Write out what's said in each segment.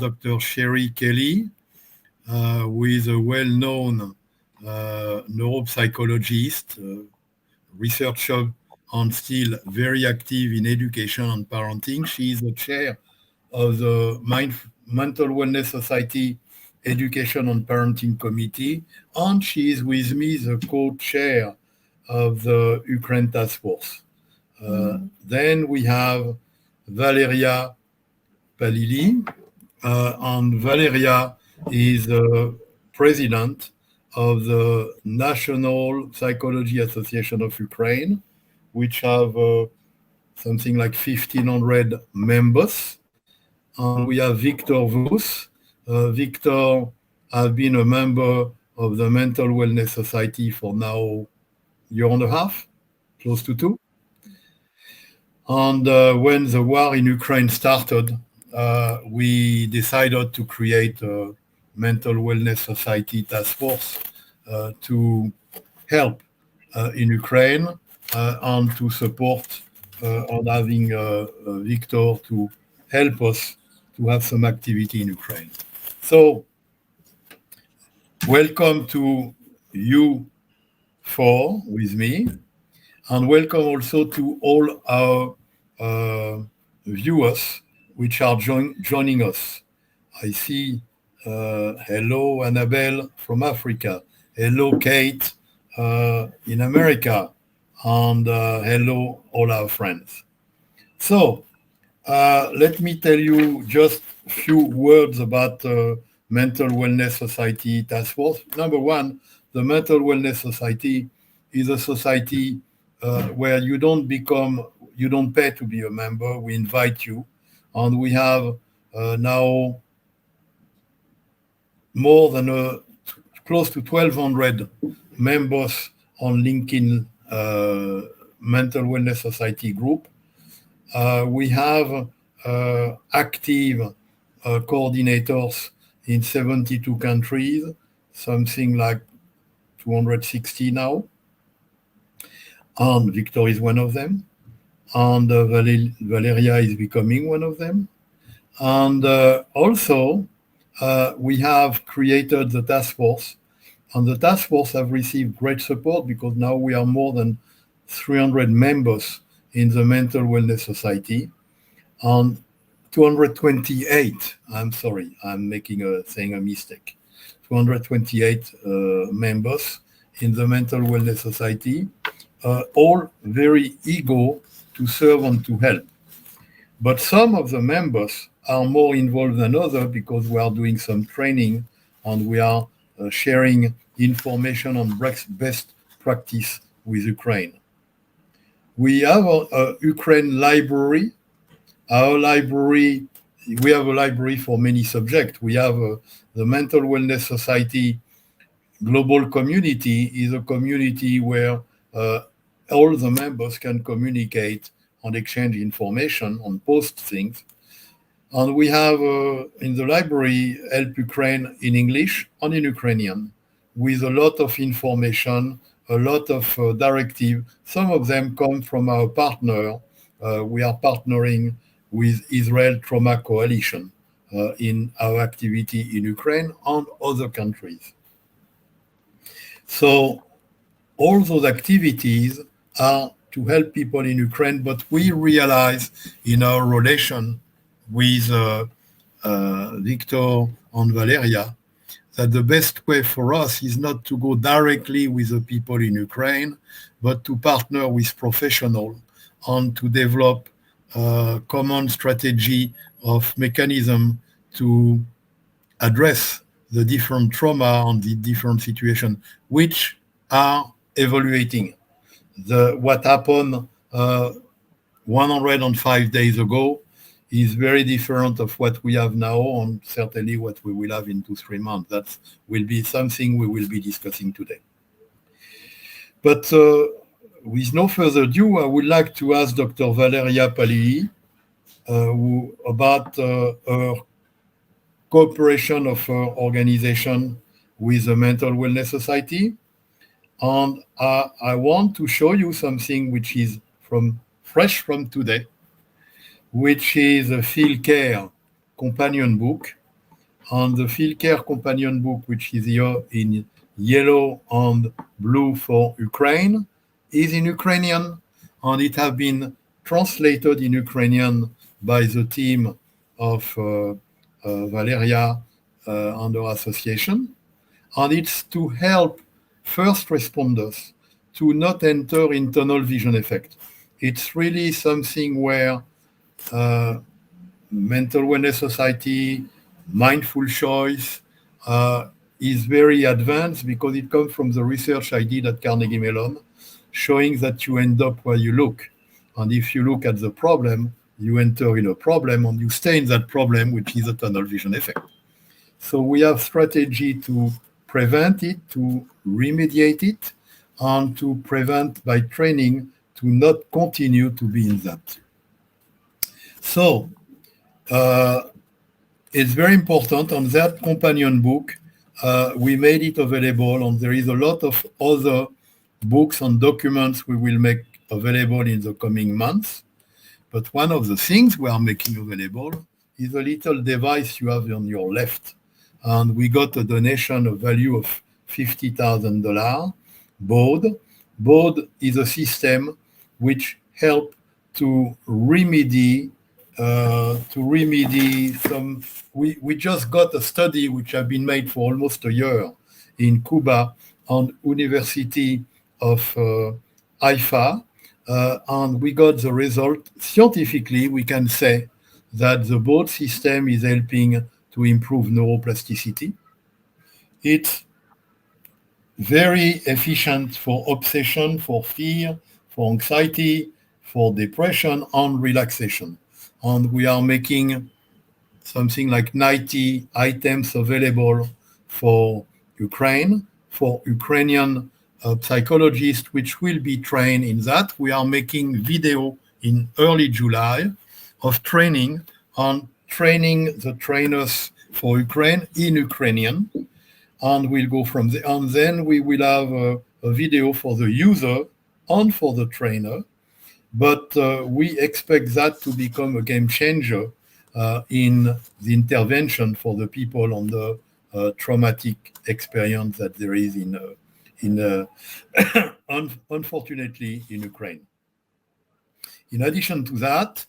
Dr. Sherry Kelly, who is a well-known neuropsychologist, researcher, and still very active in education and parenting. She is the chair of the Mental Wellness Society Education and Parenting Committee, and she is with me the co-chair of the Ukraine Taskforce. Then we have Valeriia Palii, and Valeriia is the president of the National Psychology Association of Ukraine, which have something like 1,500 members. And we have Viktor. Viktor has been a member of the Mental Wellness Society for now a year and a half, close to 2. And when the war in Ukraine started, we decided to create a Mental Wellness Society task force to help in Ukraine and to support on having Viktor to help us to have some activity in Ukraine. So, welcome to you 4 with me, and welcome also to all our viewers which are joining us. I see hello Annabelle from Africa, hello Kate in America, and hello all our friends. So let me tell you just a few words about Mental Wellness Society Task Force. Number one, the Mental Wellness Society is a society where you don't pay to be a member. We invite you, and we have now more than close to 1,200 members on LinkedIn Mental Wellness Society group. We have active coordinators in 72 countries, something like 260 now. And Viktor is one of them. And Valeriia is becoming one of them. And also, we have created the task force. And the task force have received great support because now we are more than 300 members in the Mental Wellness Society, and 228, I'm sorry, I'm saying a mistake, 228 members in the Mental Wellness Society, all very eager to serve and to help. But some of the members are more involved than others because we are doing some training and we are sharing information on best practice with Ukraine. We have a Ukraine library. Our library, we have a library for many subjects. We have the Mental Wellness Society Global Community is a community where all the members can communicate and exchange information and post things. And we have in the library Help Ukraine in English and in Ukrainian with a lot of information, a lot of directive. Some of them come from our partner. We are partnering with Israel Trauma Coalition in our activity in Ukraine and other countries. So all those activities are to help people in Ukraine, but we realize in our relation with Viktor and Valeriia that the best way for us is not to go directly with the people in Ukraine, but to partner with professionals and to develop a common strategy of mechanism to address the different trauma and the different situations which are evaluating. What happened 105 days ago is very different of what we have now and certainly what we will have in 2-3 months. That will be something we will be discussing today. But with no further ado, I would like to ask Dr. Valeriia Palii about her cooperation of her organization with the Mental Wellness Society. And I want to show you something which is fresh from today, which is a field care companion book and the Field Care Companion Book, which is here in yellow and blue for Ukraine, is in Ukrainian, and it has been translated in Ukrainian by the team of Valeria and our association. And it's to help first responders to not enter in tunnel vision effect. It's really something where Mental Wellness Society, Mindful Choice is very advanced because it comes from the research I did at Carnegie Mellon, showing that you end up where you look. And if you look at the problem, you enter in a problem and you stay in that problem, which is a tunnel vision effect. So we have strategy to prevent it, to remediate it, and to prevent by training to not continue to be in that. So it's very important. On that companion book, we made it available, and there is a lot of other books and documents we will make available in the coming months. But one of the things we are making available is a little device you have on your left. And we got a donation of value of $50,000. Baud is a system which helps to remedy some. We just got a study which has been made for almost a year in Cuba on University of Haifa, and we got the result. Scientifically, we can say that the Baud system is helping to improve neuroplasticity. It's very efficient for obsession, for fear, for anxiety, for depression, and relaxation. And we are making something like 90 items available for Ukraine, for Ukrainian psychologists, which will be trained in that. We are making video in early July of training on training the trainers for Ukraine in Ukrainian, and we'll go from there. And then we will have a video for the user and for the trainer. But we expect that to become a game changer in the intervention for the people on the traumatic experience that there is unfortunately in Ukraine. In addition to that,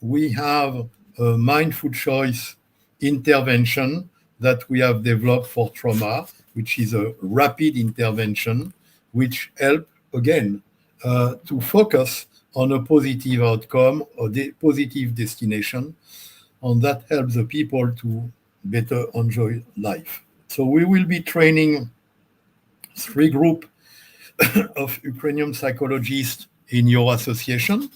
we have a mindful choice intervention that we have developed for trauma, which is a rapid intervention, which help again to focus on a positive outcome or positive destination, and that helps the people to better enjoy life. So we will be training 3 groups of Ukrainian psychologists in your association.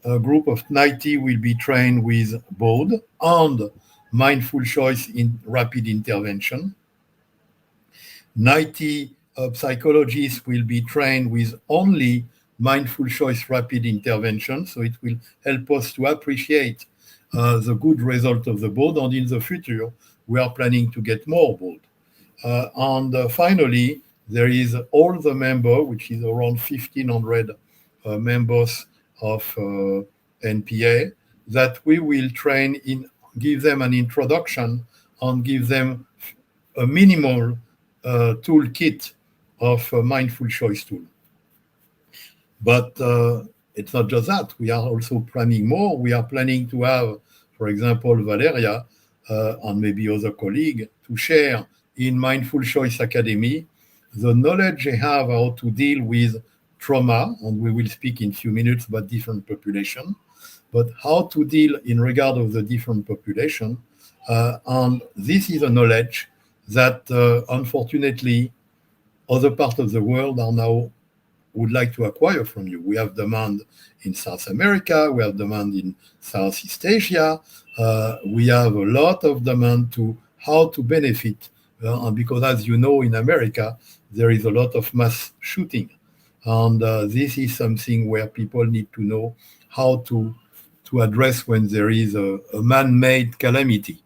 A group of 90 will be trained with Baud and mindful choice in rapid intervention. 90 psychologists will be trained with only mindful choice rapid intervention. So it will help us to appreciate the good result of the Baud. And in the future, we are planning to get more Baud. And finally, there is all the members, which is around 1,500 members of NPA, that we will train in, give them an introduction and give them a minimal toolkit of mindful choice tool. But it's not just that. We are also planning more. We are planning to have, for example, Valeria and maybe other colleagues to share in Mindful Choice Academy the knowledge they have how to deal with trauma, and we will speak in a few minutes about different population, but how to deal in regard of the different population. And this is a knowledge that unfortunately other parts of the world are now would like to acquire from you. We have demand in South America, we have demand in Southeast Asia, we have a lot of demand to how to benefit, because as you know, in America, there is a lot of mass shooting. And this is something where people need to know how to address when there is a man-made calamity.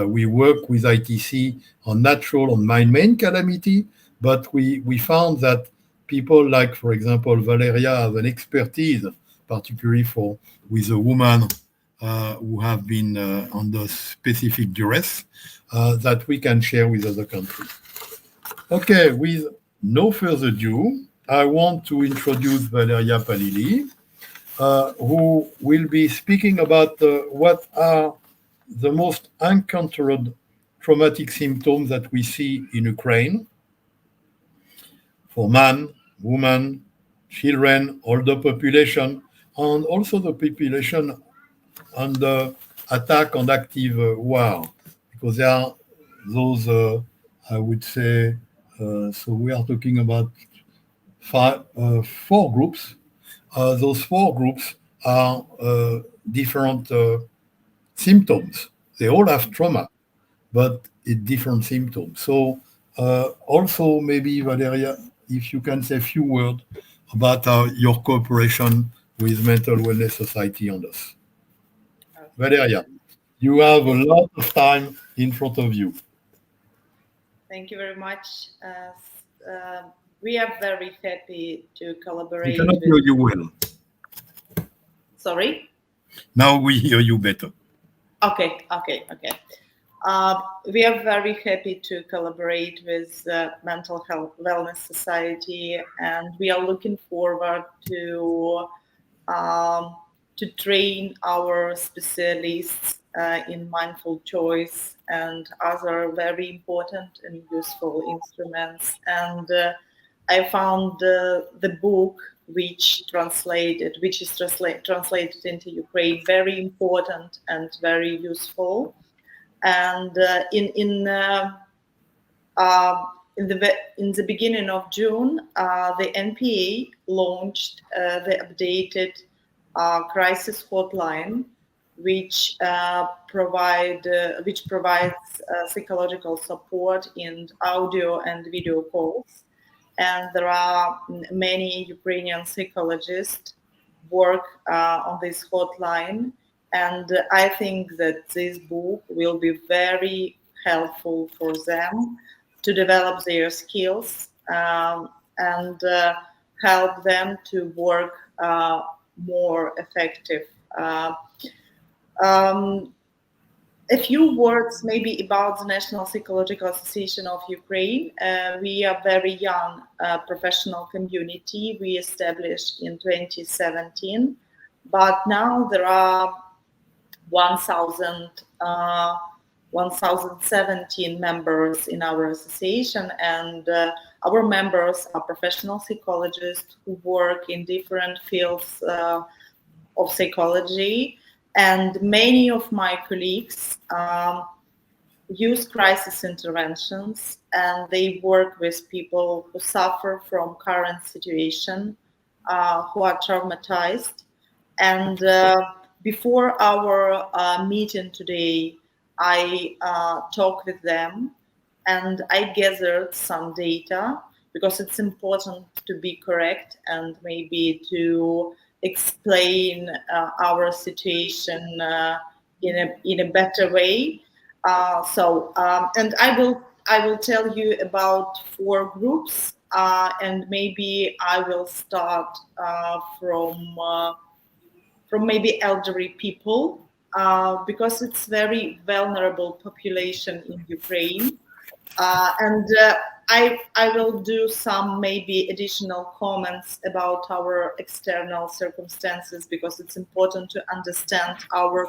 We work with ITC on natural and man-made calamity, but we found that people like, for example, Valeria have an expertise, particularly with a woman who have been under specific duress that we can share with other countries. Okay, with no further ado, I want to introduce Valeriia Palii, who will be speaking about what are the most encountered traumatic symptoms that we see in Ukraine for man, woman, children, older population, and also the population under attack and active war, because there are those, I would say, so we are talking about four groups. Those four groups are different symptoms. They all have trauma, but it's different symptoms. So also maybe, Valeriia, if you can say a few words about your cooperation with Mental Wellness Society on this. Valeriia, you have a lot of time in front of you. Thank you very much. We are very happy to We collaborate cannot hear with. you well. Sorry? Now we hear you better. Okay. We are very happy to collaborate with the Mental Health Wellness Society, and we are looking forward um, to train our specialists in mindful choice and other very important and useful instruments. And I found the book which is translated into Ukraine, very important and very useful. And in the beginning of June, the NPA launched the updated crisis hotline, which provides psychological support in audio and video calls. And there are many Ukrainian psychologists work on this hotline. And I think that this book will be very helpful for them to develop their skills and help them to work more effective. Uh, um, a few words maybe about the National Psychological Association of Ukraine. We are very young professional community. We established in 2017, but now there are 1,000, 1,017 members in our association, and our members are professional psychologists who work in different fields of psychology. And many of my colleagues use crisis interventions, and they work with people who suffer from current situation, who are traumatized. And before our meeting today, I talked with them and I gathered some data because it's important to be correct and maybe to explain our situation in a better way. And I will tell you about four groups, and maybe I will start from maybe elderly people, because it's very vulnerable population in Ukraine. And I will do some maybe additional comments about our external circumstances because it's important to understand our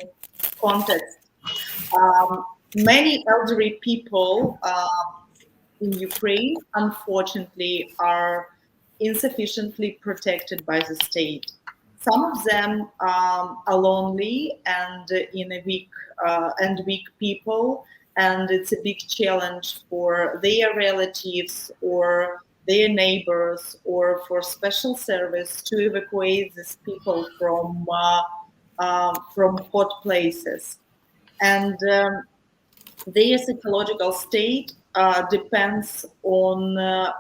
context. Many elderly people in Ukraine, unfortunately, are insufficiently protected by the state. Some of them are lonely and weak people, and it's a big challenge for their relatives or their neighbors or for special service to evacuate these people from hot places. And their psychological state depends on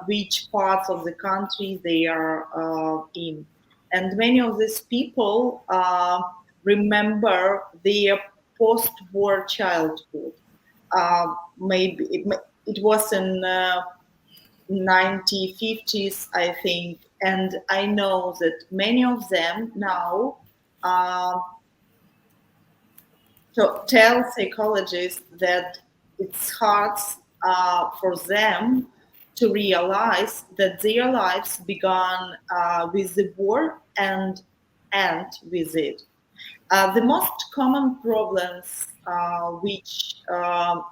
which parts of the country they are in. And many of these people remember their post-war childhood. Maybe it was in 1950s, I think, and I know that many of them now uh, to tell psychologists that it's hard for them to realize that their lives began with the war and end with it. The most common problems which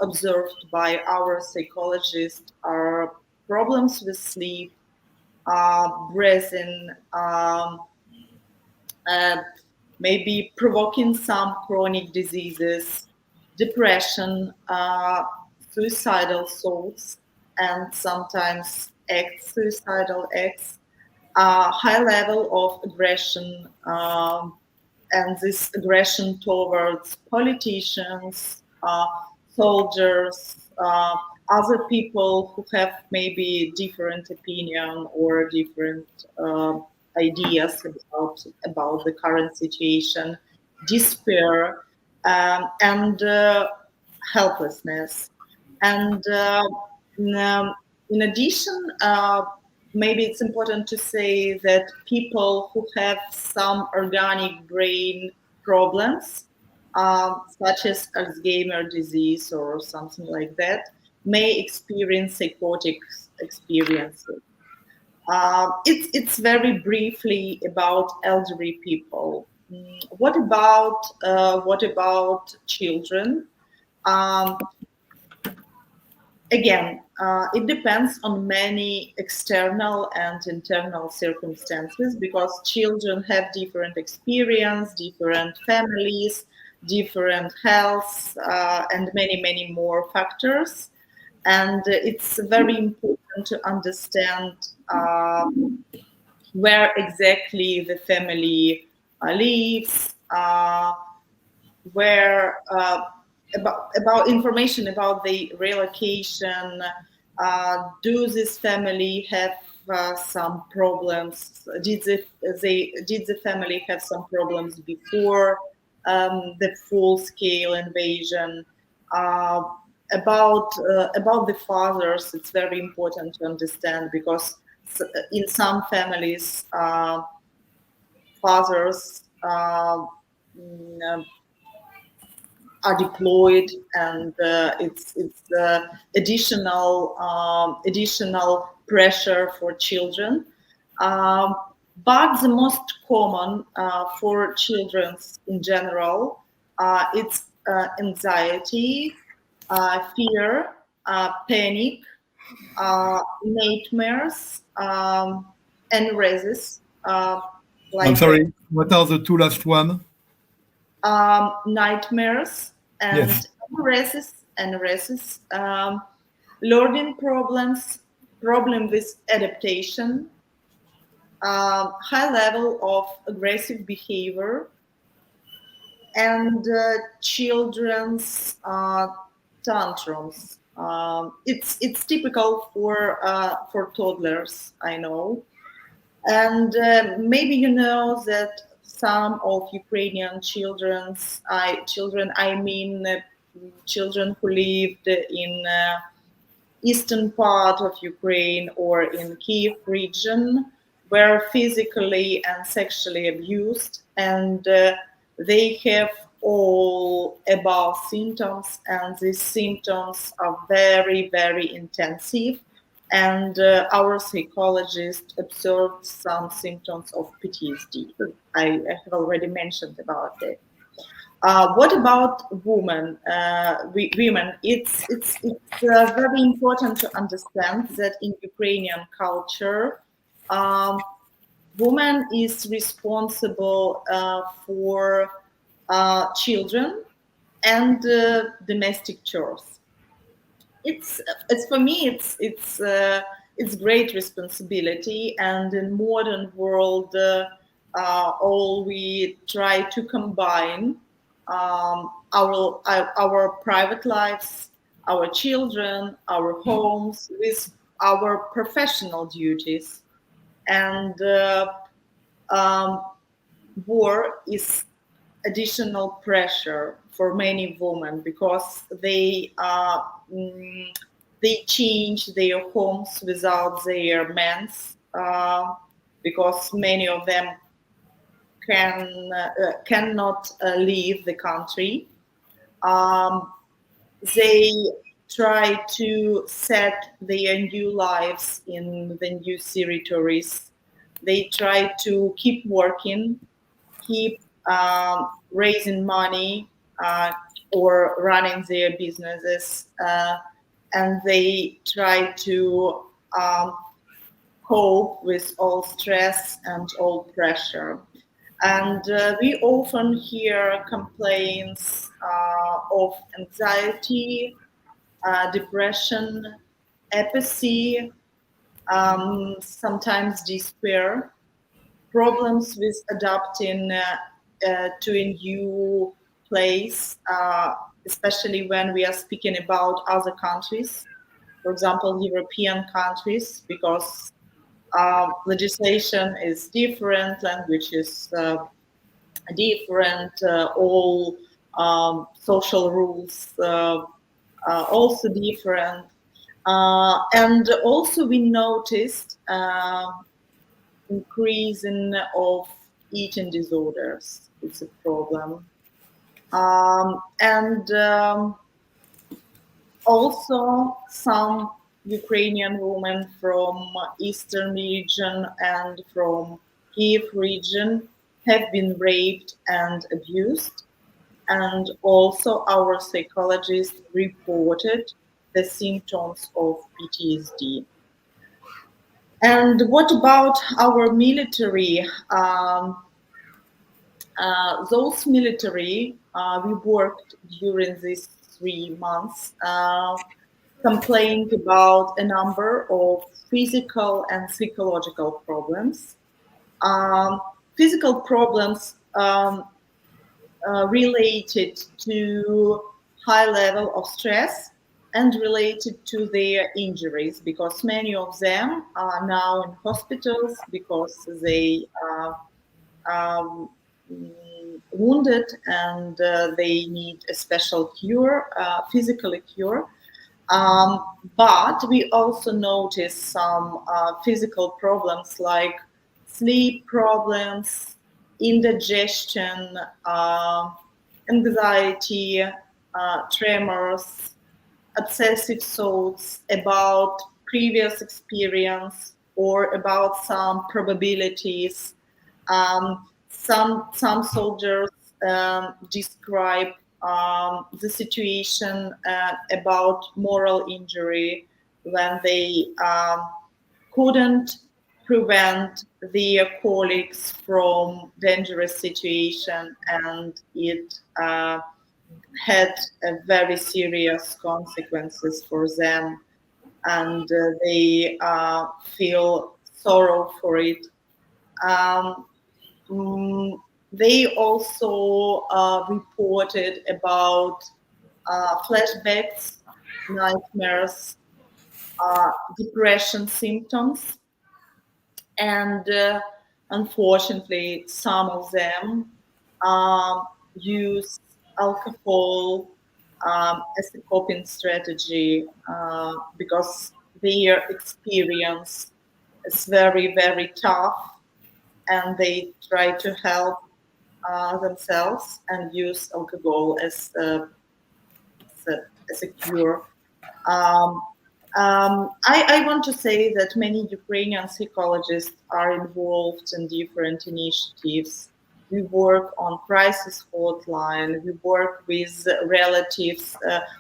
observed by our psychologists are problems with sleep, breathing, uh, maybe provoking some chronic diseases, depression, suicidal thoughts, and sometimes suicidal acts, high level of aggression, and this aggression towards politicians, soldiers, other people who have maybe different opinion or different ideas about the current situation, despair, and helplessness. And in addition, maybe it's important to say that people who have some organic brain problems, such as Alzheimer's disease or something like that, may experience psychotic experiences. It's very briefly about elderly people. What about children? Um, Again, it depends on many external and internal circumstances because children have different experience, different families, different health, and many more factors. And it's very important to understand where exactly the family lives, where about information about the relocation. Do this family have some problems? Did the family have some problems before the full-scale invasion? Uh, about the fathers, it's very important to understand because in some families, fathers are deployed, and it's additional pressure for children. Um, but the most common for children in general, it's anxiety, fear, panic, nightmares, and resist. I'm Like sorry, what are the two last one? nightmares Yes. and resist, learning problems, problem with adaptation, high level of aggressive behavior, and children's tantrums. It's typical for toddlers, I know. And maybe you know that some of Ukrainian children, I mean, children who lived in eastern part of Ukraine or in Kiev region, were physically and sexually abused, and they have all above symptoms, and these symptoms are very intensive. And our psychologist observed some symptoms of PTSD. I have already mentioned about it. What about women? Women. It's very important to understand that in Ukrainian culture, um, woman is responsible for children and domestic chores. It's for me. It's great responsibility, and in modern world, all we try to combine our private lives, our children, our homes with our professional duties, and um, war is additional pressure for many women because mm, they change their homes without their men's, because many of them cannot leave the country. They try to set their new lives in the new territories. They try to keep working, keep raising money, or running their businesses, and they try to cope with all stress and all pressure. And we often hear complaints of anxiety, depression, apathy, sometimes despair, problems with adapting to a new place, especially when we are speaking about other countries, for example, European countries, because legislation is different, language is different, all social rules also different. And also we noticed increasing of eating disorders. It's a problem. And also some Ukrainian women from Eastern region and from Kiev region have been raped and abused. And also our psychologists reported the symptoms of PTSD. And what about our military? Those military, we worked during these 3 months, complained about a number of physical and psychological problems. Physical problems related to high level of stress and related to their injuries, because many of them are now in hospitals because they are wounded and they need a special cure, physical cure. But we also notice some physical problems like sleep problems, indigestion, anxiety, tremors, obsessive thoughts about previous experience or about some probabilities. Some soldiers describe the situation about moral injury when they couldn't prevent their colleagues from dangerous situation, and it had a very serious consequences for them, and they feel sorrow for it. Um, they also reported about flashbacks, nightmares, depression symptoms, and unfortunately, some of them use alcohol as a coping strategy because their experience is very, very tough, and they try to help themselves and use alcohol as a cure. Um, I want to say that many Ukrainian psychologists are involved in different initiatives. We work on crisis hotline. We work with relatives,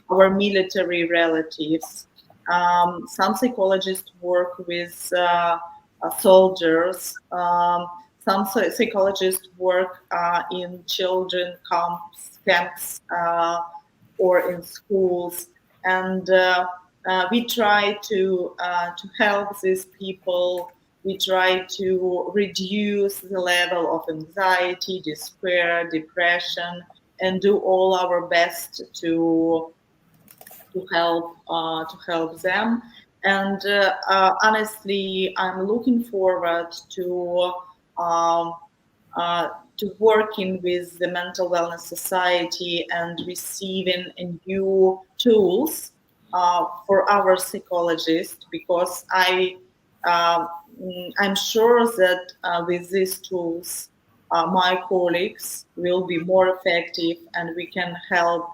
our military relatives. Some psychologists work with soldiers. Some psychologists work in children camps or in schools, and we try to help these people. We try to reduce the level of anxiety, despair, depression, and do all our best to help them. And honestly, I'm looking forward um, to working with the Mental Wellness Society and receiving new tools for our psychologists, because I'm sure that with these tools, my colleagues will be more effective, and we can help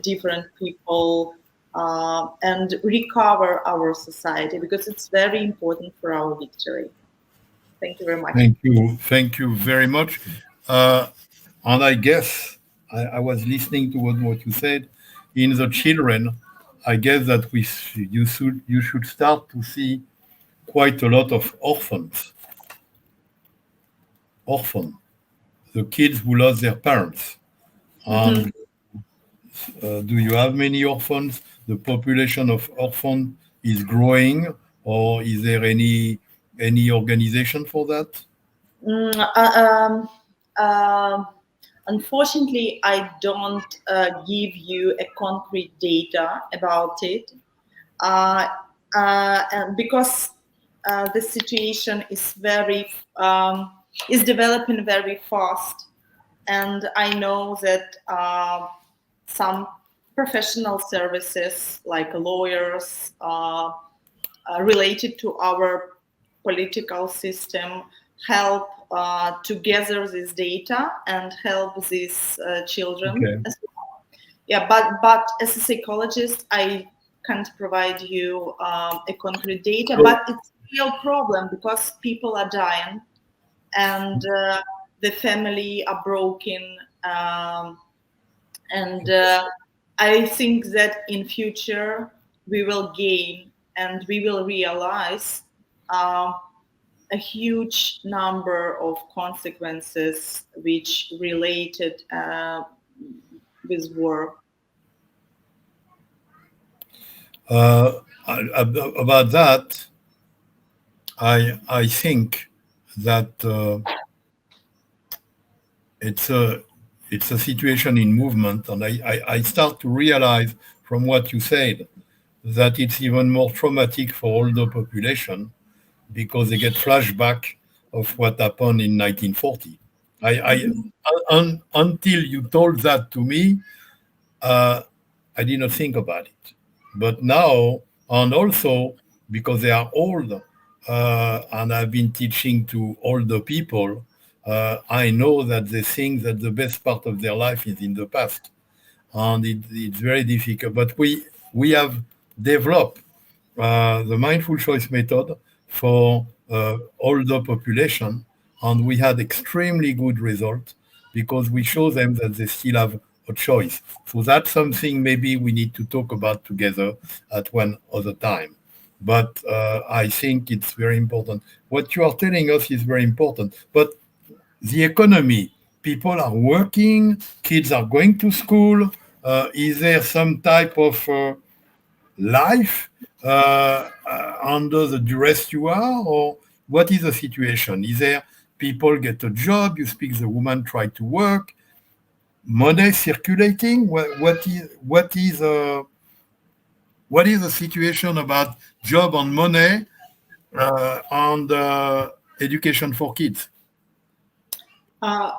different people and recover our society, because it's very important for our victory. Thank you very much. Thank you very much. And I guess I was listening to what you said. In the children, I guess that you should start to see quite a lot of orphan, the kids who lost their parents. And do you have many orphans? The population of orphans is growing, or is there any organization for that? Mm, uh, um, Unfortunately, I don't give you a concrete data about it, uh, and because the situation is developing very fast, and I know that some professional services like lawyers related to our political system help to gather this data and help these children Okay. as well. Yeah, but as a psychologist, I can't provide you a concrete data, So, but it's a real problem because people are dying and the family are broken, and I think that in future we will gain and we will realize uh, a huge number of consequences which related with war. uh, about that, I think that it's a it's a situation in movement, and I start to realize from what you said that it's even more traumatic for older population because they get flashback of what happened in 1940. Until you told that to me, uh, I didn't think about it. But now, and also because they are old, and I've been teaching to older people, I know that they think that the best part of their life is in the past, and it's very difficult. But we have developed the mindful choice method for older population, and we had extremely good results because we show them that they still have a choice. So that's something maybe we need to talk about together at one other time. But I think it's very important. What you are telling us is very important. But the economy, people are working, kids are going to school. Is there some type of life under the duress you are, or what is the situation? Is there people get a job, you speak, the woman try to work, money circulating? What is the situation about job and money and education for kids? Uh,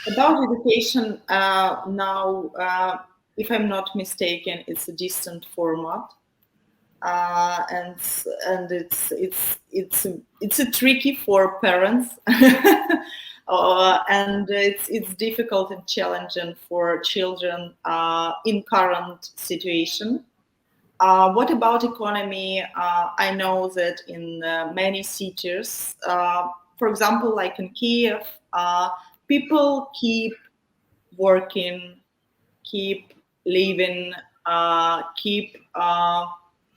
about education now, if I'm not mistaken, it's a distant format. And it's a tricky for parents, and it's difficult and challenging for children in current situation. What about economy? I know that in many cities, for example, like in Kiev, people keep working, keep living, keep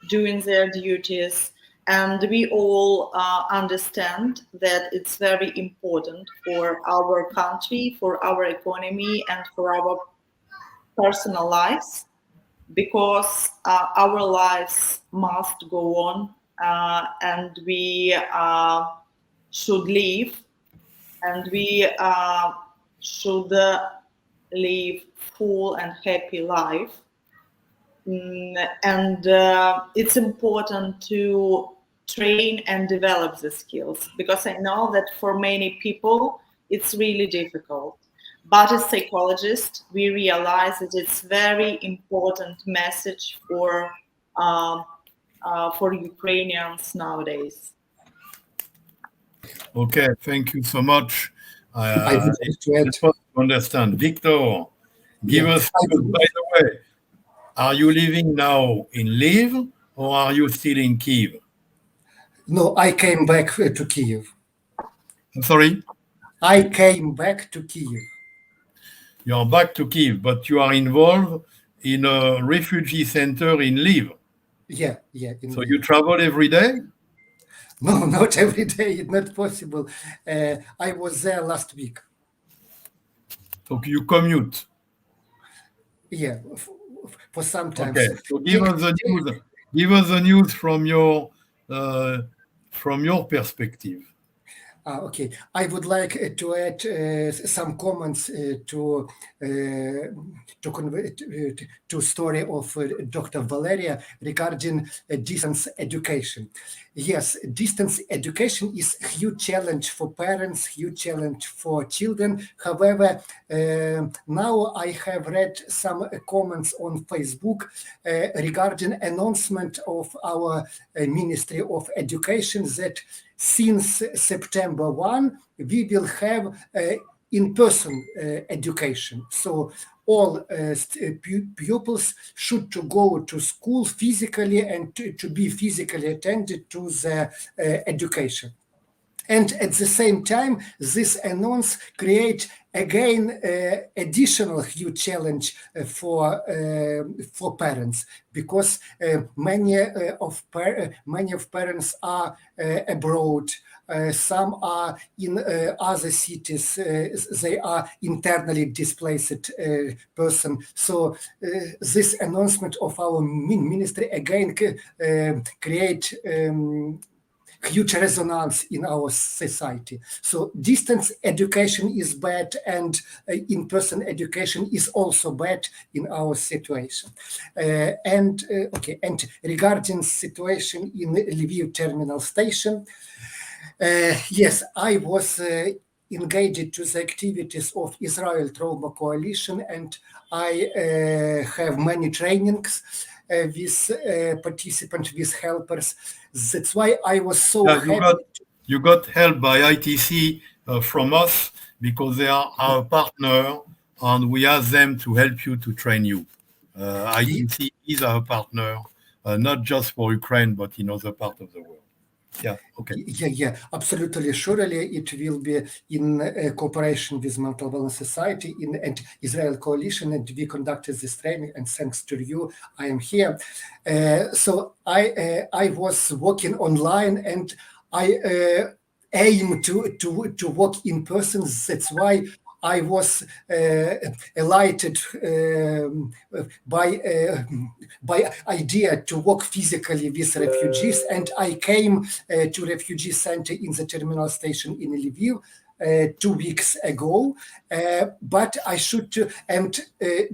doing their duties. And we all understand that it's very important for our country, for our economy, and for our personal lives, because our lives must go on, and we should live, and we should live full and happy life. And it's important to train and develop the skills, because I know that for many people it's really difficult. But as psychologists, we realize that it's very important message um, for Ukrainians nowadays. Okay, thank you so much. I would like to add. Help us to understand. Victor, Give us, by the way, are you living now in Lviv or are you still in Kiev? No, I came back to Kiev. I'm sorry? I came back to Kiev. You're back to Kiev, but you are involved in a refugee center in Lviv. Yeah. So you travel every day? No, not every day. Not possible. I was there last week. So you commute? Yeah, for some time. Okay. So give us the news. Give us the news from your perspective. Okay, I would like to add some comments to story of Dr. Valeria regarding distance education. Yes, distance education is a huge challenge for parents, huge challenge for children. However, now I have read some comments on Facebook regarding announcement of our Ministry of Education that since September 1, we will have in-person education. So all pupils should to go to school physically and to be physically attended to the education. And at the same time, this announce create again additional huge challenge for parents, because many of parents are abroad. Some are in other cities. They are internally displaced person. So this announcement of our ministry again create huge resonance in our society. So distance education is bad, and in-person education is also bad in our situation. And regarding situation in Lviv terminal station, yes, I was engaged to the activities of Israel Trauma Coalition, and I have many trainings with participants, with helpers. That's why I was so happy. You got help by ITC from us, because they are our partner, and we ask them to help you, to train you. ITC is our partner, not just for Ukraine, but in other parts of the world. Yeah, okay. Yeah, absolutely. Surely it will be in cooperation with Mental Wellness Society and Israel Coalition, and we conducted this training, and thanks to you, I am here. So I was working online, and I aim to work in person. That's why I was elated by idea to work physically with refugees, and I came to refugee center in the terminal station in Lviv 2 weeks ago, but I should, and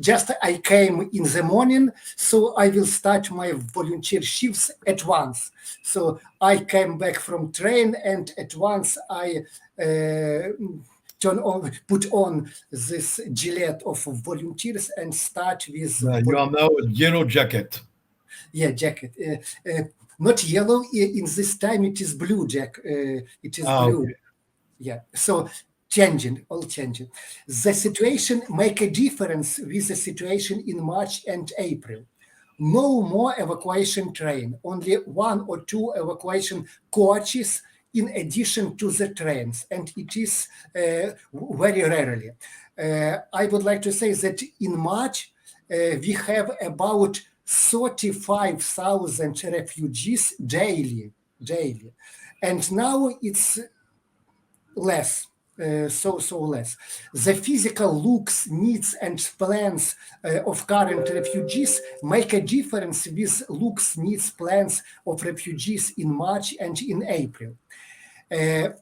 just I came in the morning, so I will start my volunteer shifts at once. So I came back from train, and at once I put on this gilet of volunteers and start with. You are now a yellow jacket. Yeah, jacket. Not yellow. In this time, it is blue jacket. It is blue. Okay. Yeah. So all changing. The situation make a difference with the situation in March and April. No more evacuation train. Only 1 or 2 evacuation coaches in addition to the trains, and it is very rarely. I would like to say that in March, we have about 35,000 refugees daily. And now it's less. So less. The physical looks, needs, and plans of current refugees make a difference with looks, needs, plans of refugees in March and in April.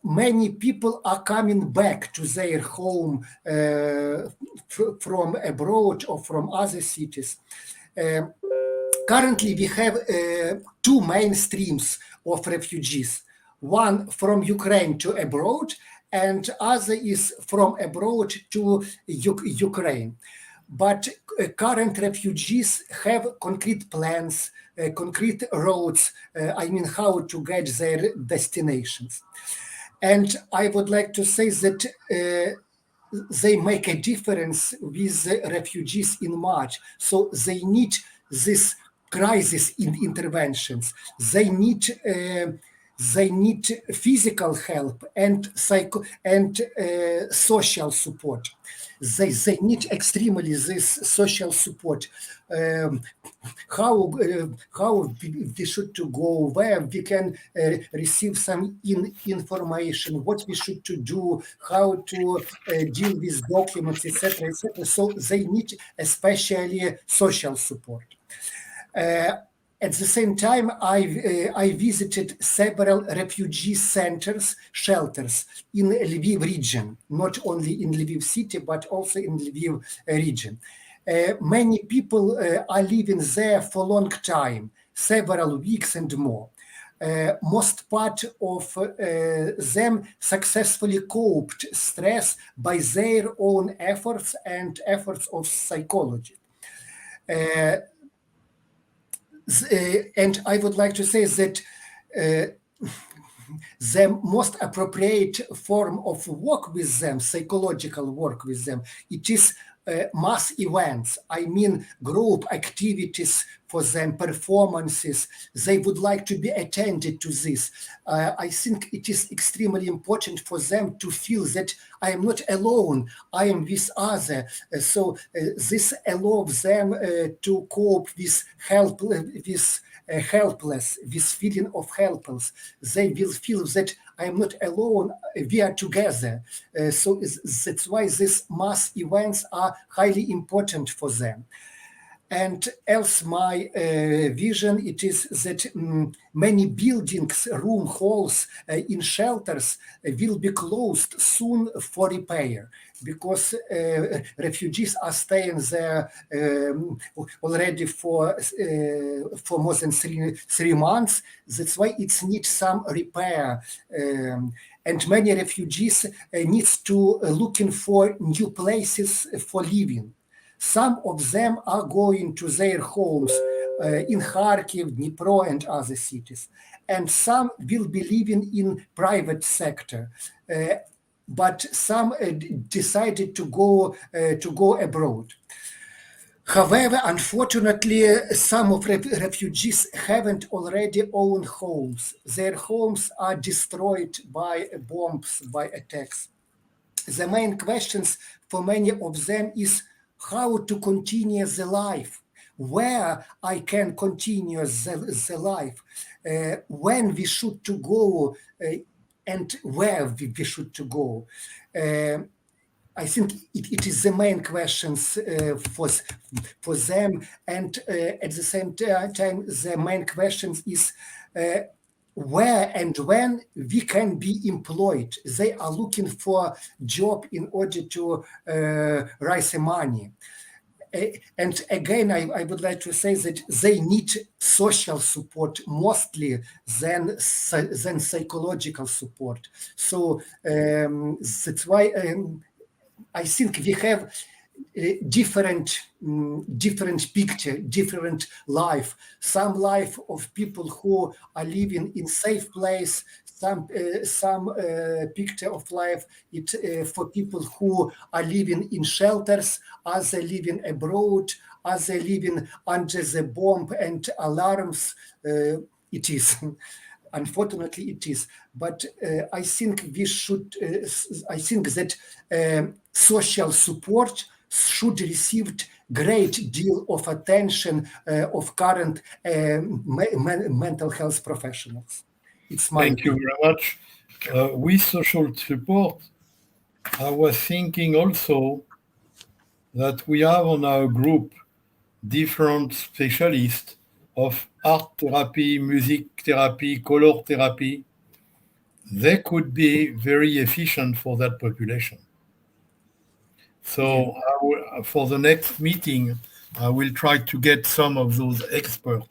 Many people are coming back to their home from abroad or from other cities. Currently, we have 2 main streams of refugees. One from Ukraine to abroad, and other is from abroad to Ukraine. But current refugees have concrete plans, concrete roads, how to get their destinations. And I would like to say that they make a difference with the refugees in March. So they need this crisis interventions. They need physical help and social support. They need extremely this social support. How we should to go, where we can receive some information, what we should to do, how to deal with documents, etc., etc. So they need especially social support. At the same time, I visited several refugee centers, shelters in Lviv region, not only in Lviv city, but also in Lviv region. Many people are living there for a long time, several weeks and more. Most part of them successfully coped stress by their own efforts and efforts of psychology. And I would like to say that the most appropriate form of work with them, psychological work with them, it is mass events. I mean, group activities for them, performances. They would like to be attended to this. I think it is extremely important for them to feel that I am not alone. I am with others. So this allows them to cope with helpless, this feeling of helpless. They will feel that I am not alone, we are together. So that's why these mass events are highly important for them. And else my vision, it is that many buildings, room halls in shelters will be closed soon for repair, because refugees are staying there already for more than three months. That's why it needs some repair. And many refugees needs to looking for new places for living. Some of them are going to their homes in Kharkiv, Dnipro, and other cities. And some will be living in private sector. But some decided to go abroad. However, unfortunately, some of refugees haven't already owned homes. Their homes are destroyed by bombs, by attacks. The main questions for many of them is how to continue the life, where I can continue the life, when we should to go, and where we should to go. I think it is the main questions for them, and at the same time, the main questions is where and when we can be employed. They are looking for job in order to raise the money. And again, I would like to say that they need social support mostly than psychological support. So that's why I think we have different picture, different life. Some life of people who are living in safe place. Some picture of life it for people who are living in shelters, others living abroad, others living under the bomb and alarms. It is. Unfortunately, it is. But I think we should. I think that social support should receive great deal of attention of current mental health professionals. It's my Thank you very much. With social support, I was thinking also that we have on our group different specialists of art therapy, music therapy, color therapy. They could be very efficient for that population. So for the next meeting, I will try to get some of those experts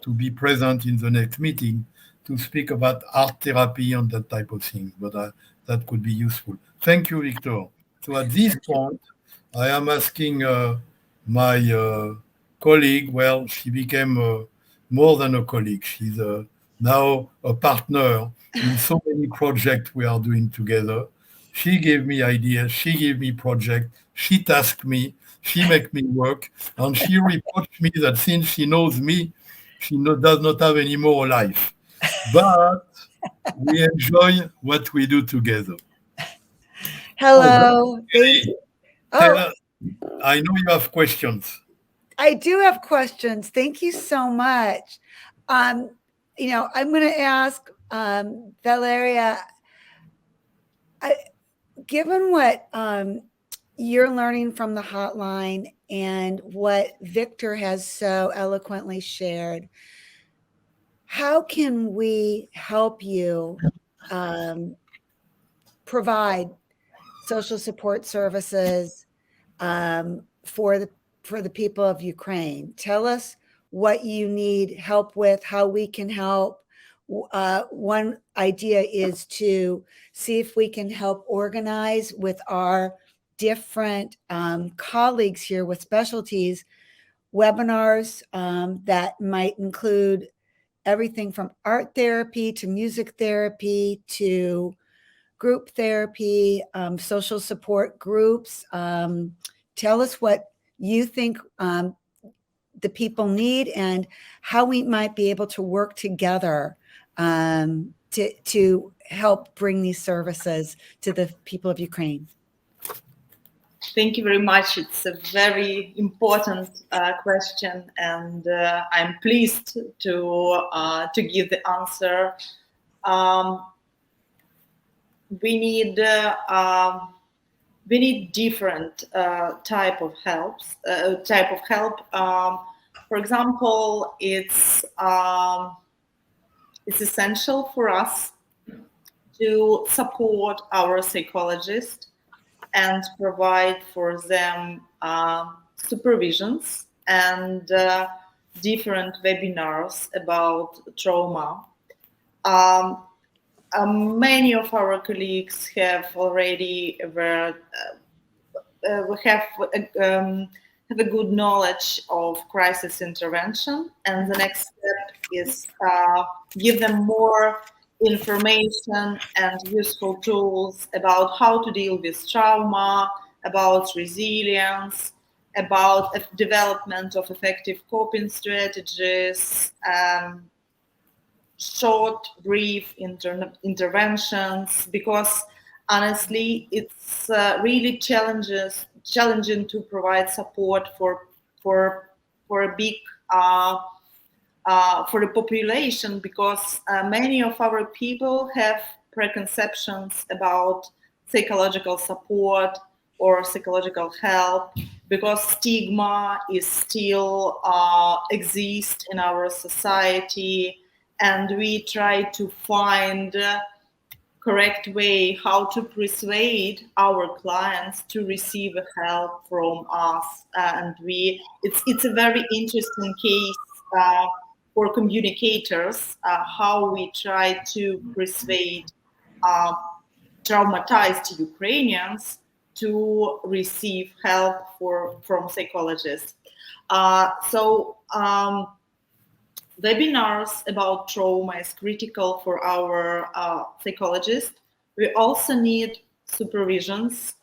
to be present in the next meeting to speak about art therapy and that type of thing. But that could be useful. Thank you, Viktor. So at this point, I am asking my colleague, well, she became more than a colleague. She's now a partner in so many projects we are doing together. She gave me ideas. She gave me projects. She tasked me. She make me work. And she reproached me that since she knows me, she does not have any more life. But we enjoy what we do together. Hello. Tell, I know you have questions. I do have questions. Thank you so much. I'm going to ask Valeriia, given what you're learning from the hotline and what Viktor has so eloquently shared, how can we help you provide social support services for the people of Ukraine? Tell us what you need help with, how we can help. One idea is to see if we can help organize with our different colleagues here with specialties, webinars that might include everything from art therapy to music therapy to group therapy, social support groups. Tell us what you think the people need and how we might be able to work together to help bring these services to the people of Ukraine. Thank you very much. It's a very important question, and I'm pleased to give the answer. We need different type of help. For example, it's essential for us to support our psychologists and provide for them supervisions and different webinars about trauma. Many of our colleagues have already have a good knowledge of crisis intervention, and the next step is give them more information and useful tools about how to deal with trauma, about resilience, about development of effective coping strategies, short, brief interventions, because honestly, it's really challenging to provide support for a big for the population, because many of our people have preconceptions about psychological support or psychological help, because stigma is still exists in our society, and we try to find correct way how to persuade our clients to receive help from us. And it's a very interesting case for communicators, how we try to persuade traumatized Ukrainians to receive help from psychologists. Webinars about trauma is critical for our psychologists. We also need supervisions.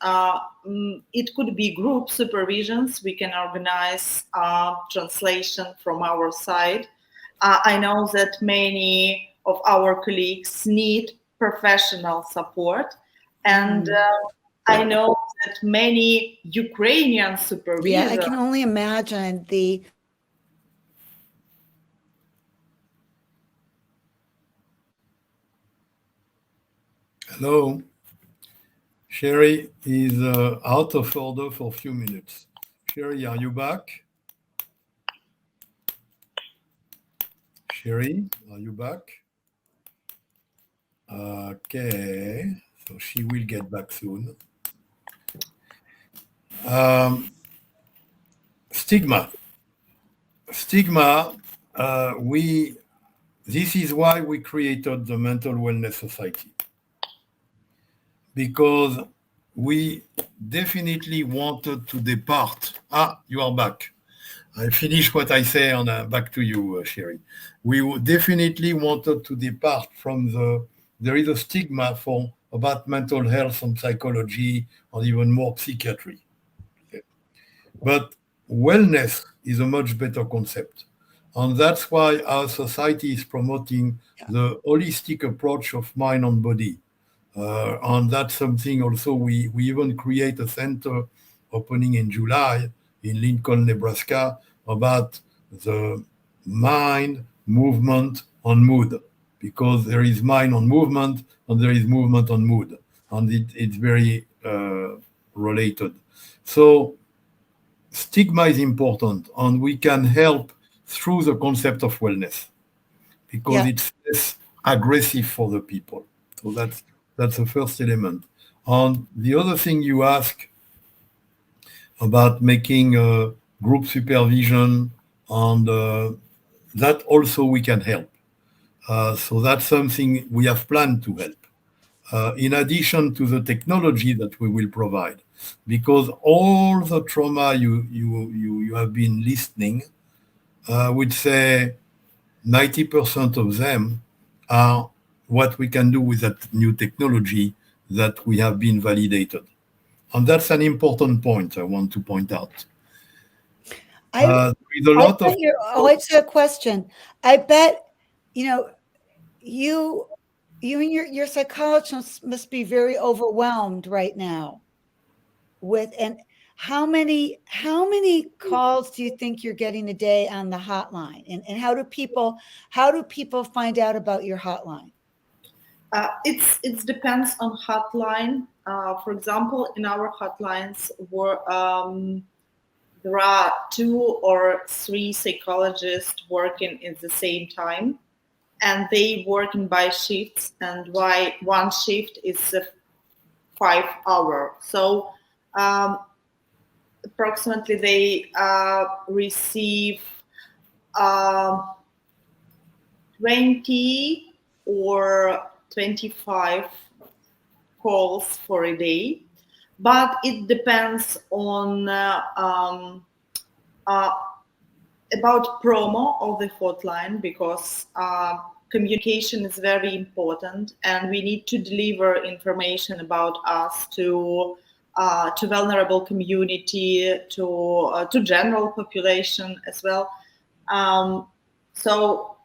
It could be group supervisions. We can organize translation from our side. I know that many of our colleagues need professional support, and I know that many Ukrainian supervisors. Yeah, I can only imagine the. Hello. Sherry is out of order for a few minutes. Sherry, are you back? Sherry, are you back? Okay, so she will get back soon. Stigma. This is why we created the Mental Wellness Society, because we definitely wanted to depart. You are back. I finished what I say, and back to you, Sherry. We definitely wanted to depart from there is a stigma for about mental health and psychology and even more psychiatry. Okay. But wellness is a much better concept. And that's why our society is promoting the holistic approach of mind and body. And that's something also we even create a center opening in July in Lincoln, Nebraska, about the mind, movement, and mood, because there is mind on movement and there is movement on mood, and it's very related. So stigma is important, and we can help through the concept of wellness because it's less aggressive for the people. So that's the first element. And the other thing you ask about making group supervision, and that also we can help. So that's something we have planned to help. In addition to the technology that we will provide, because all the trauma you have been listening, would say 90% of them are what we can do with that new technology that we have been validated. And that's an important point I want to point out. There is a lot of... I'll answer a question. I bet, you and your psychologist must be very overwhelmed right now with, and how many calls do you think you're getting a day on the hotline? And how do people find out about your hotline? It depends on hotline. For example, in our hotlines there are 2 or 3 psychologists working at the same time, and they working by shifts, and why one shift is 5 hours. So approximately they receive 20 or 25 calls for a day, but it depends on about promo of the hotline, because communication is very important, and we need to deliver information about us to vulnerable community, to general population as well. So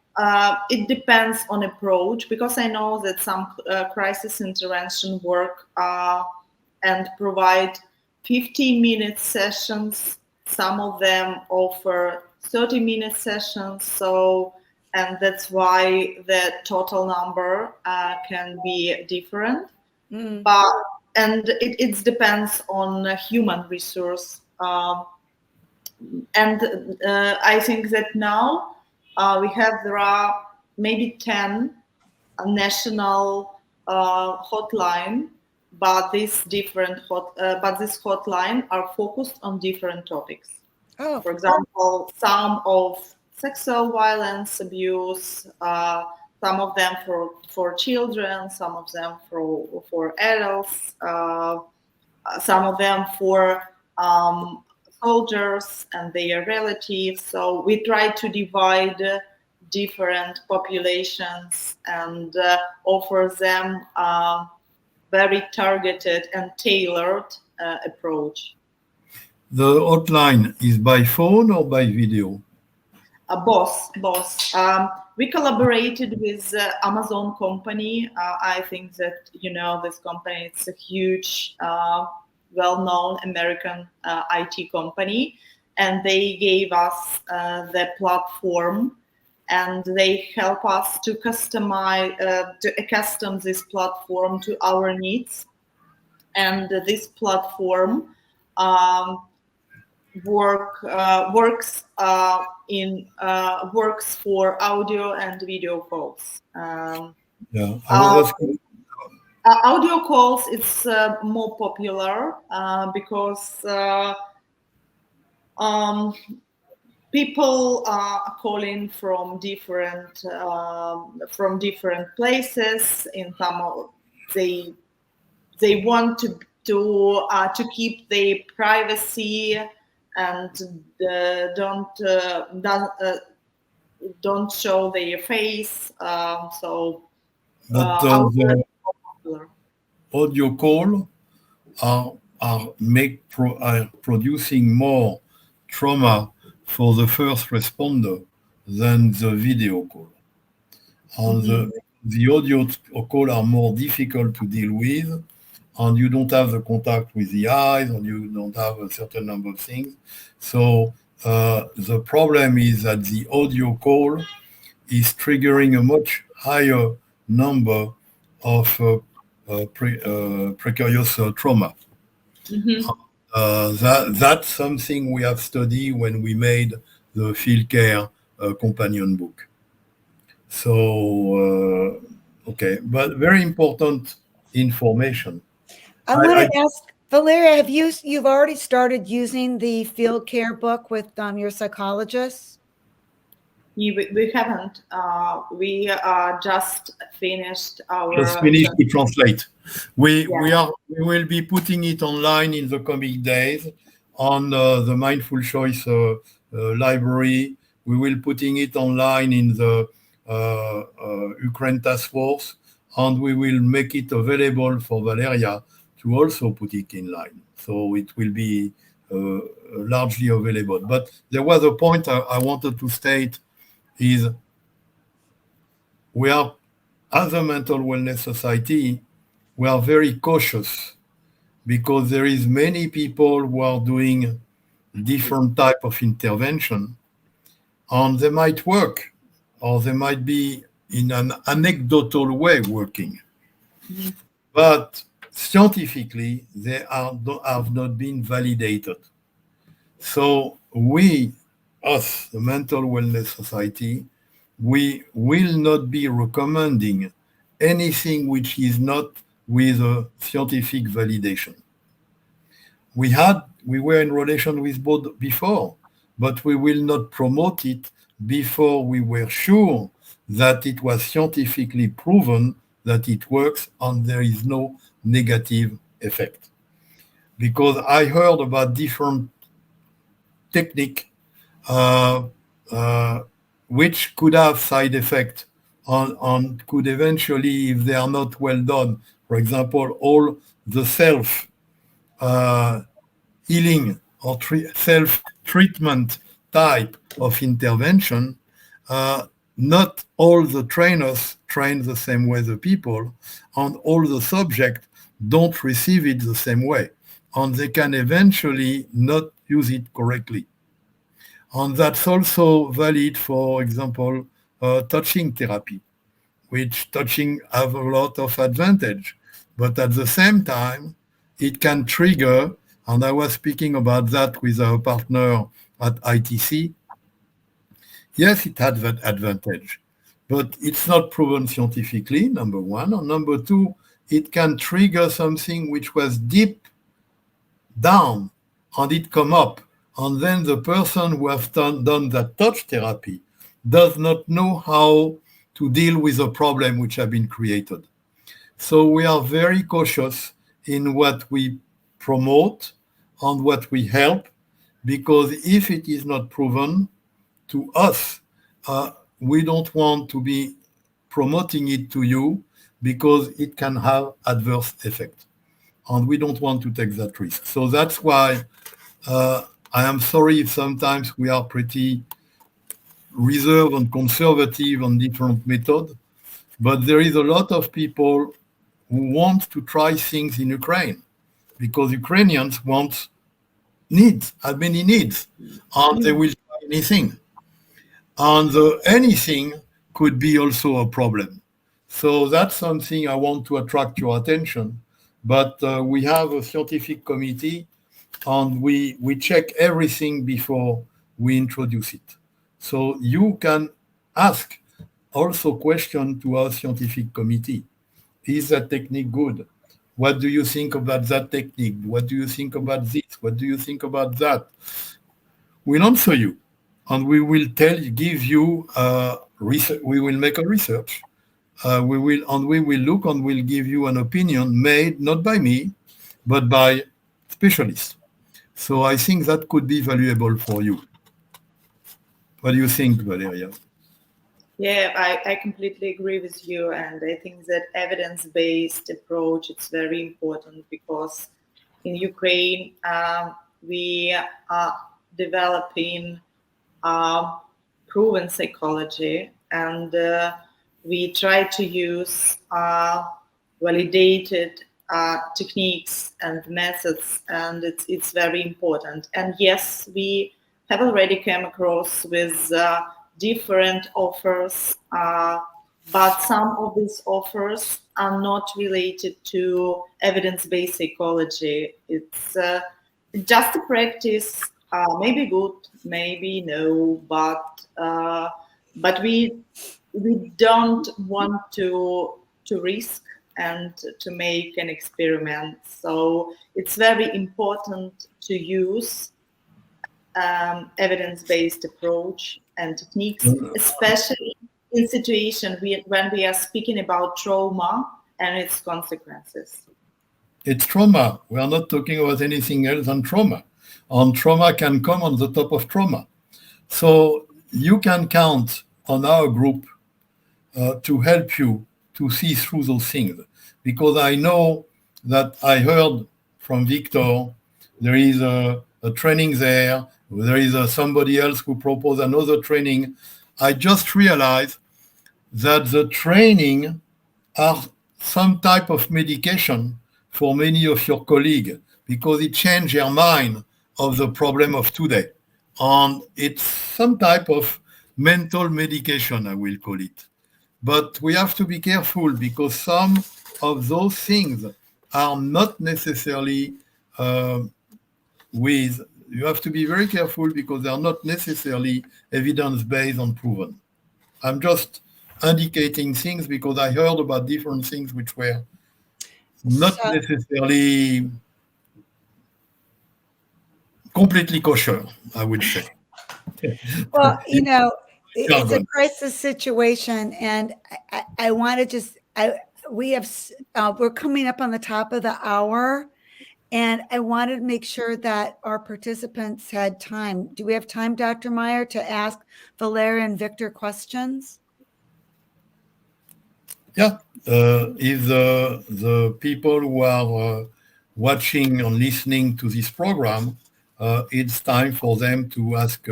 it depends on approach, because I know that some crisis intervention work and provide 15-minute sessions. Some of them offer 30-minute sessions. So, and that's why the total number can be different. But and it depends on human resource. And I think that now there are maybe 10 national hotline, but this hotline are focused on different topics. Oh. For example, some of sexual violence, abuse, some of them for children, some of them for adults, some of them for soldiers and their relatives. So we try to divide different populations and offer them very targeted and tailored approach. The hotline is by phone or by video? Both. We collaborated with Amazon company. I think that this company. It's a huge, well-known American IT company, and they gave us the platform, and they help us to customize, to accustom this platform to our needs. And this platform works for audio and video calls. Audio calls, it's more popular because people are calling from different places. In some, they want to keep their privacy and don't show their face. But audio call are producing more trauma for the first responder than the video call. And the audio call are more difficult to deal with, and you don't have the contact with the eyes, and you don't have a certain number of things. So the problem is that the audio call is triggering a much higher number of precarious trauma. That's something we have studied when we made the field care companion book. So, okay, but very important information. I want to ask, Valeria, you've already started using the field care book with your psychologists? We haven't. We just finished our. Just finished to translate. We will be putting it online in the coming days on the Mindful Choice library. We will putting it online in the Ukraine Taskforce, and we will make it available for Valeria to also put it in line. So it will be largely available. But there was a point I wanted to state is we are, as a mental wellness society, we are very cautious because there is many people who are doing different type of intervention, and they might work, or they might be in an anecdotal way working. But scientifically, they have not been validated. So we, us, the Mental Wellness Society, we will not be recommending anything which is not with a scientific validation. We were in relation with Baud before, but we will not promote it before we were sure that it was scientifically proven that it works and there is no negative effect. Because I heard about different technique which could have side effects and could eventually, if they are not well done, for example, all the self-healing or self-treatment type of intervention, not all the trainers train the same way the people, and all the subjects don't receive it the same way, and they can eventually not use it correctly. And that's also valid, for example, touching therapy, which touching have a lot of advantage. But at the same time, it can trigger, and I was speaking about that with our partner at ITC. Yes, it had that advantage, but it's not proven scientifically, number one. And number two, it can trigger something which was deep down and it come up. And then the person who has done that touch therapy does not know how to deal with a problem which has been created. So we are very cautious in what we promote and what we help, because if it is not proven to us, we don't want to be promoting it to you because it can have adverse effect. And we don't want to take that risk. So that's why I am sorry if sometimes we are pretty reserved and conservative on different methods, but there is a lot of people who want to try things in Ukraine because Ukrainians have many needs, and they will try anything. And anything could be also a problem. So that's something I want to attract your attention. But we have a scientific committee, and we check everything before we introduce it. So you can ask also question to our scientific committee. Is that technique good? What do you think about that technique? What do you think about this? What do you think about that? We'll answer you, and we will give you research. We will make a research. We will look and we'll give you an opinion made not by me, but by specialists. So I think that could be valuable for you. What do you think, Valeria? Yeah, I completely agree with you, and I think that evidence-based approach is very important because in Ukraine we are developing proven psychology, and we try to use validated techniques and methods, and it's very important. And yes, we have already come across with different offers, but some of these offers are not related to evidence-based psychology. It's just a practice, maybe good, maybe no, but we don't want to risk and to make an experiment. So it's very important to use evidence-based approach and techniques, especially in situation when we are speaking about trauma and its consequences. It's trauma. We are not talking about anything else than trauma. And trauma can come on the top of trauma. So you can count on our group to help you to see through those things. Because I know that I heard from Viktor, there is a training there. There is somebody else who proposed another training. I just realized that the training are some type of medication for many of your colleagues because it changed their mind of the problem of today. And it's some type of mental medication, I will call it. But we have to be careful because some of those things are not necessarily you have to be very careful because they are not necessarily evidence-based and proven. I'm just indicating things because I heard about different things which were not necessarily completely kosher, I would say. Well, it's a crisis situation, and I want to just, we're coming up on the top of the hour, and I wanted to make sure that our participants had time. Do we have time, Dr. Meyer, to ask Valeria and Viktor questions? Yeah, if the people who are watching and listening to this program, it's time for them to ask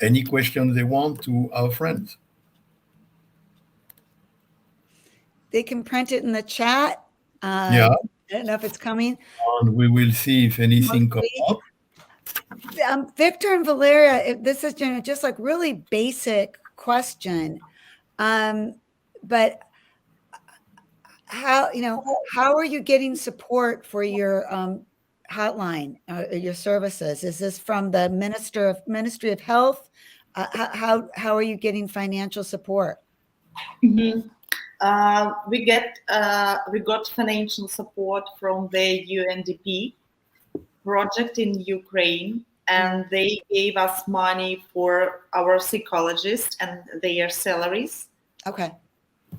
any question they want to our friends. They can print it in the chat. Yeah. I don't know if it's coming. And we will see if anything comes up. Viktor and Valeria, this is just like really basic question. But how are you getting support for your hotline, your services? Is this from the Ministry of Health? How are you getting financial support? Mm-hmm. We got financial support from the UNDP project in Ukraine, and they gave us money for our psychologists and their salaries. Okay.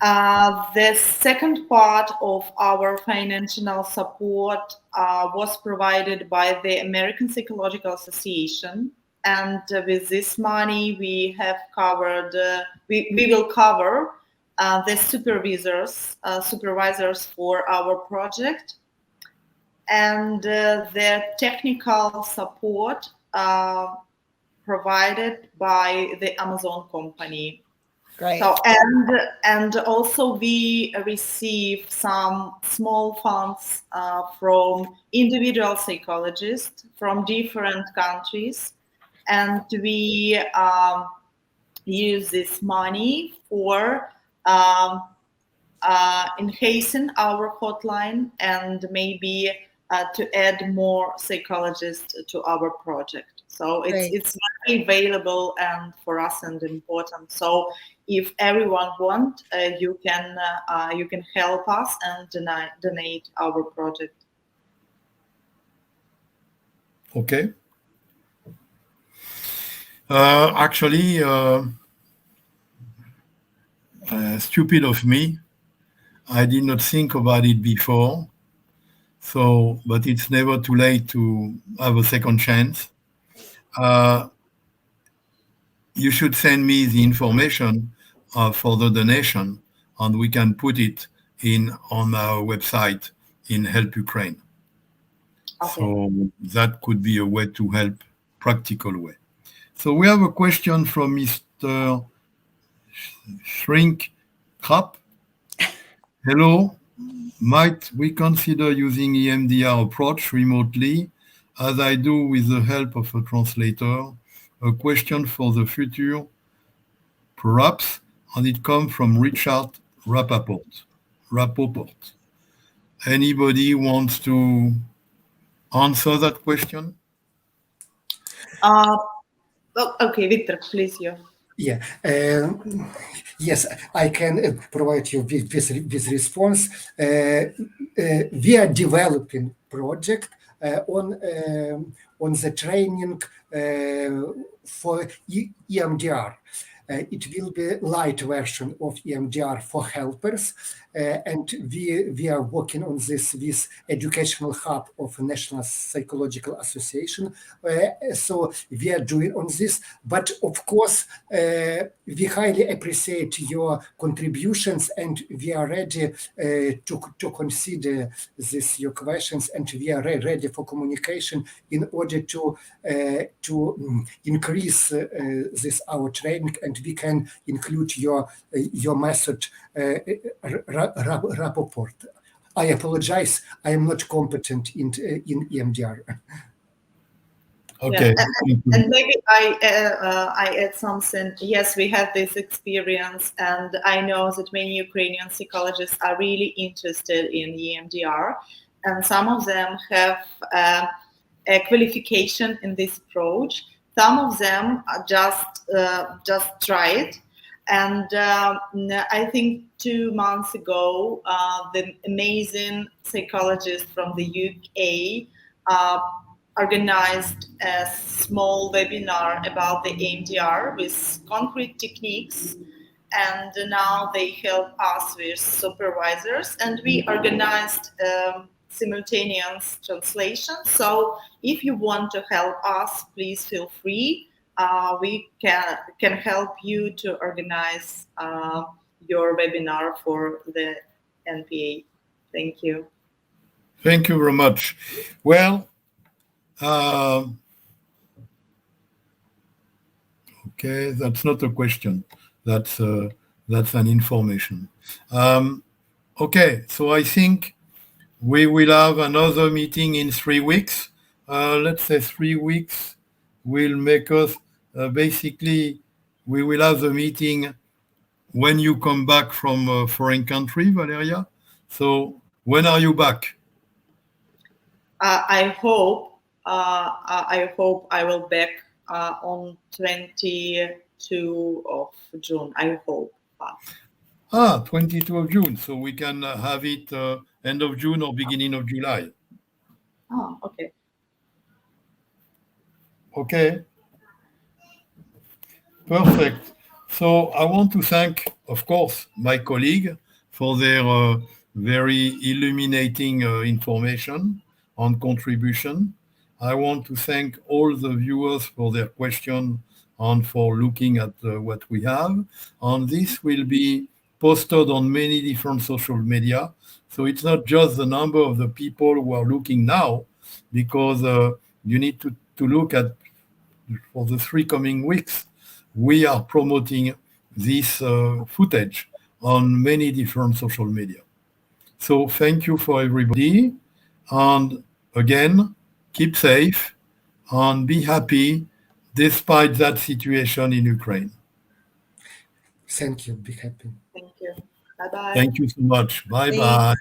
The second part of our financial support was provided by the American Psychological Association, and with this money we have covered. We will cover the supervisors for our project, and the technical support provided by the Amazon company. Great. So and also we receive some small funds from individual psychologists from different countries, and we use this money for enhancing our hotline and maybe to add more psychologists to our project. So it's very available and for us and important. So if everyone wants, you can help us and donate our project. Okay. Actually, stupid of me. I did not think about it before. So, but it's never too late to have a second chance. You should send me the information for the donation, and we can put it on our website in Help Ukraine. Okay. So that could be a way to help, practical way. So we have a question from Mr. Shrink Crap. Hello, might we consider using EMDR approach remotely, as I do with the help of a translator? A question for the future, perhaps, and it comes from Richard Rappaport. Anybody wants to answer that question? Okay, Viktor, please, you. Yeah. Yes, I can provide you with response. We are developing project on the training for EMDR. It will be light version of EMDR for helpers, and we are working on this with educational hub of National Psychological Association. So we are doing on this, but of course we highly appreciate your contributions, and we are ready to consider your questions, and we are ready for communication in order to increase this our training, and we can include your method report. I apologize. I am not competent in EMDR. Okay. Yeah. And maybe I add something. Yes, we have this experience, and I know that many Ukrainian psychologists are really interested in EMDR, and some of them have a qualification in this approach. Some of them are just try it. And I think 2 months ago, the amazing psychologist from the UK organized a small webinar about the EMDR with concrete techniques. And now they help us with supervisors, and we organized simultaneous translation. So if you want to help us, please feel free. We can help you to organize your webinar for the NPA. Thank you. Thank you very much. Well, okay, that's not a question. That's an information. Okay, so I think we will have another meeting in 3 weeks. Let's say 3 weeks will make us basically, we will have the meeting when you come back from a foreign country, Valeria. So when are you back? I hope I will back on 22 of June. I hope. 22 of June. So we can have it end of June or beginning of July. Oh, okay. Okay. Perfect. So I want to thank, of course, my colleague for their very illuminating information and contribution. I want to thank all the viewers for their question and for looking at what we have. And this will be posted on many different social media. So it's not just the number of the people who are looking now, because you need to look at, for the 3 coming weeks, we are promoting this footage on many different social media. So thank you for everybody. And again, keep safe and be happy despite that situation in Ukraine. Thank you. Be happy. Thank you. Bye-bye. Thank you so much. Bye-bye.